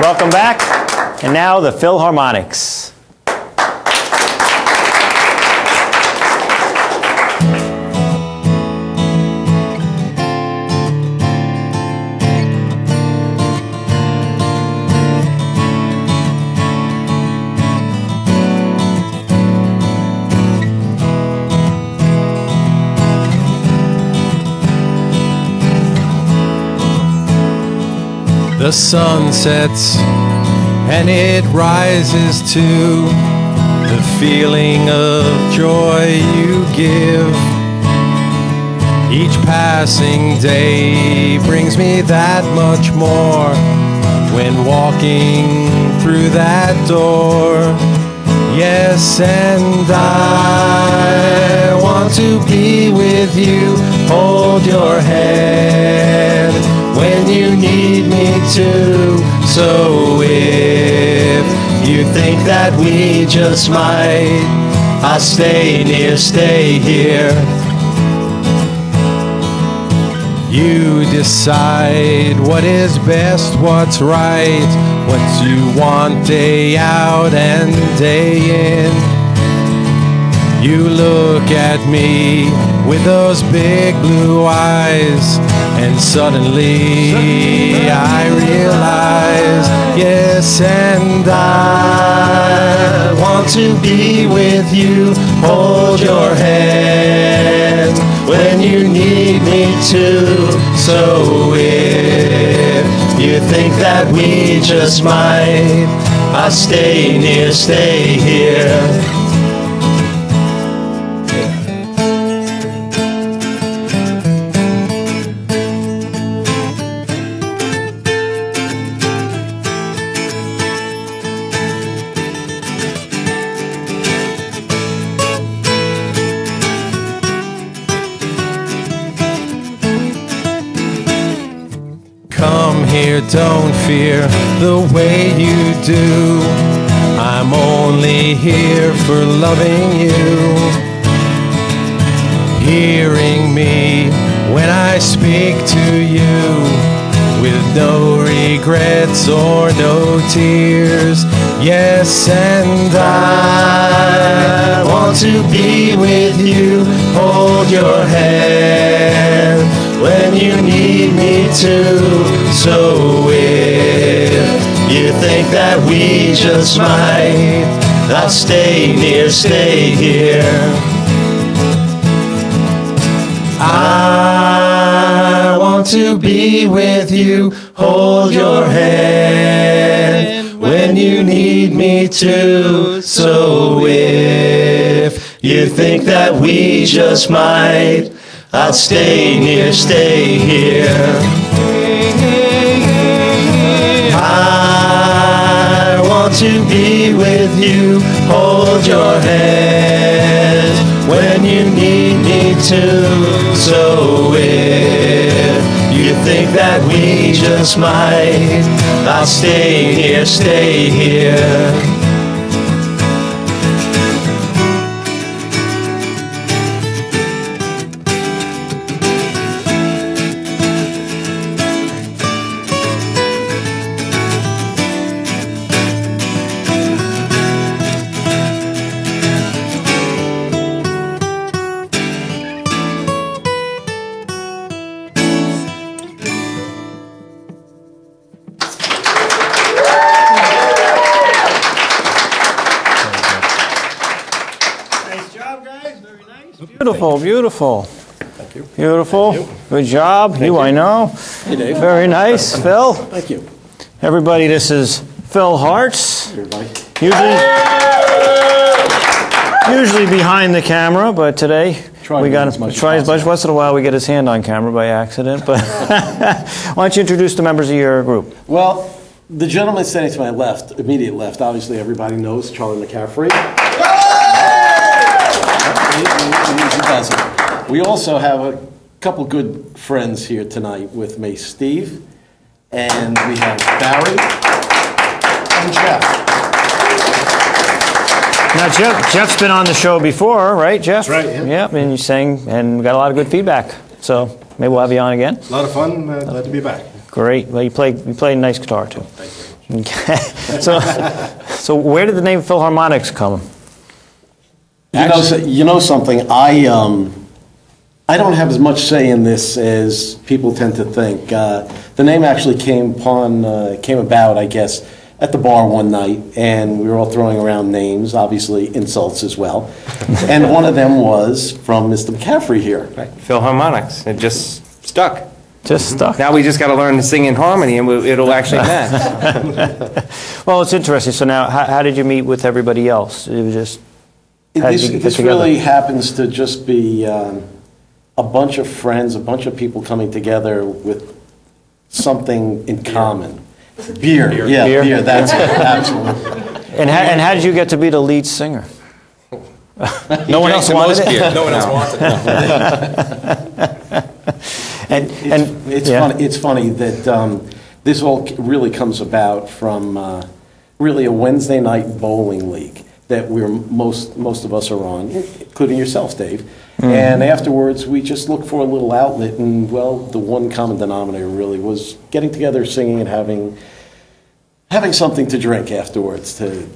Welcome back. And now the Philharmonics. The sun sets and it rises to the feeling of joy you give. Each passing day brings me that much more when walking through that door. Yes, and I want to be with you, hold your hand when you need me to. So if you think that we just might, I'll stay near, stay here. You decide what is best, what's right, what you want day out and day in. You look at me with those big blue eyes, and suddenly I realize, yes, and I want to be with you, hold your hand when you need me to. So if you think that we just might, I'll stay near, stay here. Come here, don't fear the way you do. I'm only here for loving you. Hearing me when I speak to you, with no regrets or no tears. Yes, and I want to be with you, hold your hand when you need me to. So if you think that we just might, I'll stay near, stay here. I want to be with you, hold your hand when you need me to. So if you think that we just might, I'll stay near, stay here. I want to be with you, hold your hand when you need me to. So if you think that we just might, I'll stay near, stay here. Beautiful, beautiful. Thank you. Beautiful. Thank you. Good job. You, I know. Hey, Dave. Very nice, Phil. Thank you. Everybody, this is Phil Hartz. Everybody. Usually behind the camera, but today we got as much to try as as much. Once in a while we get his hand on camera by accident. But why don't you introduce the members of your group? Well, the gentleman standing to my left, immediate left, obviously everybody knows, Charlie McCaffrey. He does it. We also have a couple good friends here tonight with me, Steve, and we have Barry and Jeff. Now, Jeff's been on the show before, right, Jeff? That's right, yeah. Yep, and you sang and got a lot of good feedback. So maybe we'll have you on again. A lot of fun. Glad to be back. Great. Well, you play a nice guitar too. Okay. So where did the name Philharmonics come? You know something? I don't have as much say in this as people tend to think. The name actually came about, I guess, at the bar one night, and we were all throwing around names, obviously insults as well. And one of them was from Mr. McCaffrey here. Right. Philharmonics. It just stuck. Just stuck. Now we just got to learn to sing in harmony, and it'll actually match. Well, it's interesting. So now, how did you meet with everybody else? It was just This really happens to just be a bunch of friends, a bunch of people coming together with something in common. Beer. Yeah, beer. That's it. Absolutely. And how did you get to be the lead singer? No one else wanted it. No one else wanted it. It's funny that this all really comes about from really a Wednesday night bowling league that most of us are on, including yourself, Dave. Mm-hmm. And afterwards, we just looked for a little outlet, and well, the one common denominator really was getting together, singing, and having something to drink afterwards to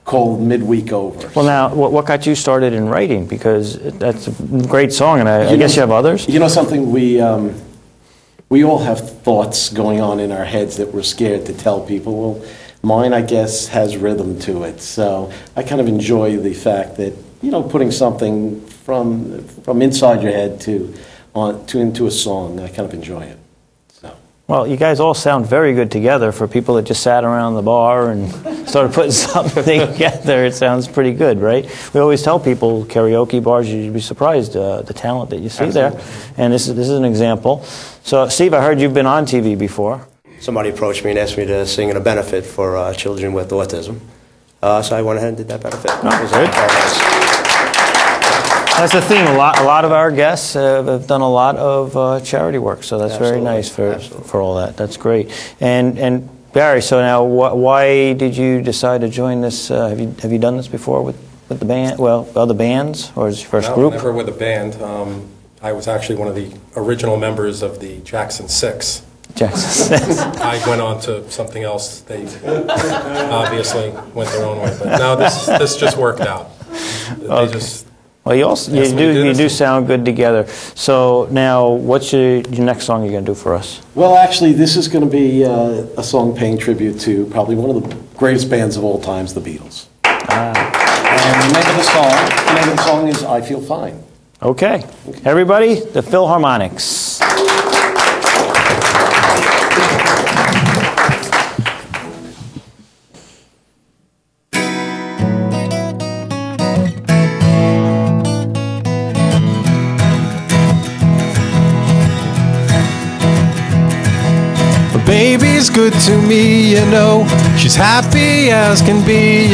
call midweek over. Well, now, what got you started in writing? Because that's a great song, and I guess you have others. You know something? We all have thoughts going on in our heads that we're scared to tell people. Well, mine, I guess, has rhythm to it. So I kind of enjoy the fact that, putting something from inside your head into a song. I kind of enjoy it. So. Well, you guys all sound very good together for people that just sat around the bar and started putting something together. It sounds pretty good, right? We always tell people, karaoke bars, you'd be surprised the talent that you see there. And this is an example. So, Steve, I heard you've been on TV before. Somebody approached me and asked me to sing at a benefit for children with autism. So I went ahead and did that benefit. Oh, good. That's the thing. A lot of our guests have done a lot of charity work, so that's very nice for all that. That's great. And Barry, so now why did you decide to join this? Have you done this before with the band? Well, other bands, or is it your first group? Never with a band. I was actually one of the original members of the Jackson 6. I went on to something else. They obviously went their own way, but no, this just worked out. Well, you do sound good together. So now, what's your next song you're going to do for us? Well, actually, this is going to be a song paying tribute to probably one of the greatest bands of all times, the Beatles. And the name of the song is "I Feel Fine." Okay. Everybody, the Philharmonics. Baby's good to me, she's happy as can be,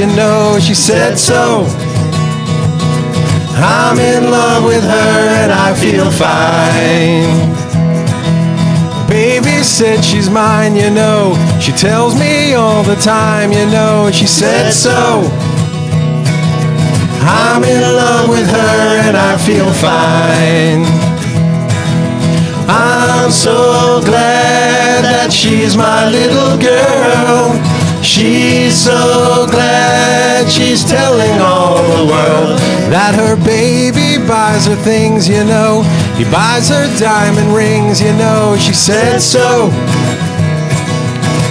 she said so. I'm in love with her and I feel fine. Baby said she's mine, she tells me all the time, she said so. I'm in love with her and I feel fine. I'm so glad that she's my little girl. She's so glad she's telling all the world that her baby buys her things, he buys her diamond rings, she said so.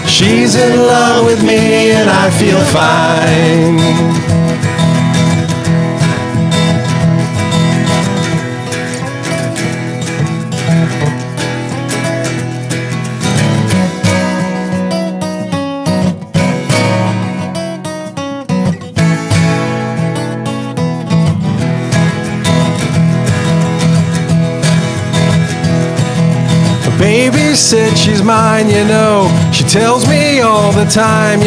She's in love with me and I feel fine. Baby said she's mine, she tells me all the time,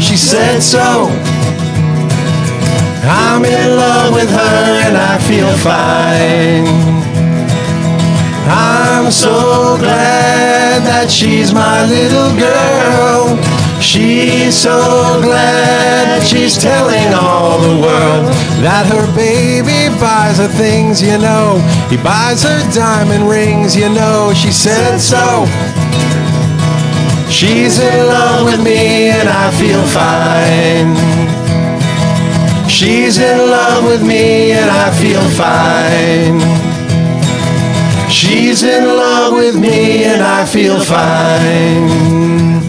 she said so. I'm in love with her and I feel fine. I'm so glad that she's my little girl. She's so glad she's telling all the world that her baby buys her things, he buys her diamond rings, she said so. She's in love with me and I feel fine. She's in love with me and I feel fine. She's in love with me and I feel fine.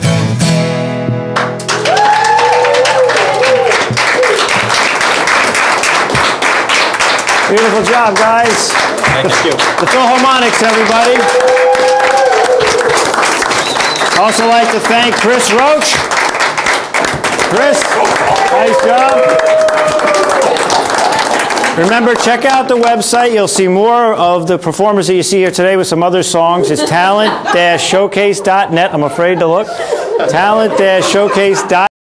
Beautiful job, guys. Thank you. The Philharmonics, everybody. Also like to thank Chris Roach. Chris, nice job. Remember, check out the website. You'll see more of the performers that you see here today with some other songs. It's talent-showcase.net. I'm afraid to look. Talent-showcase.net.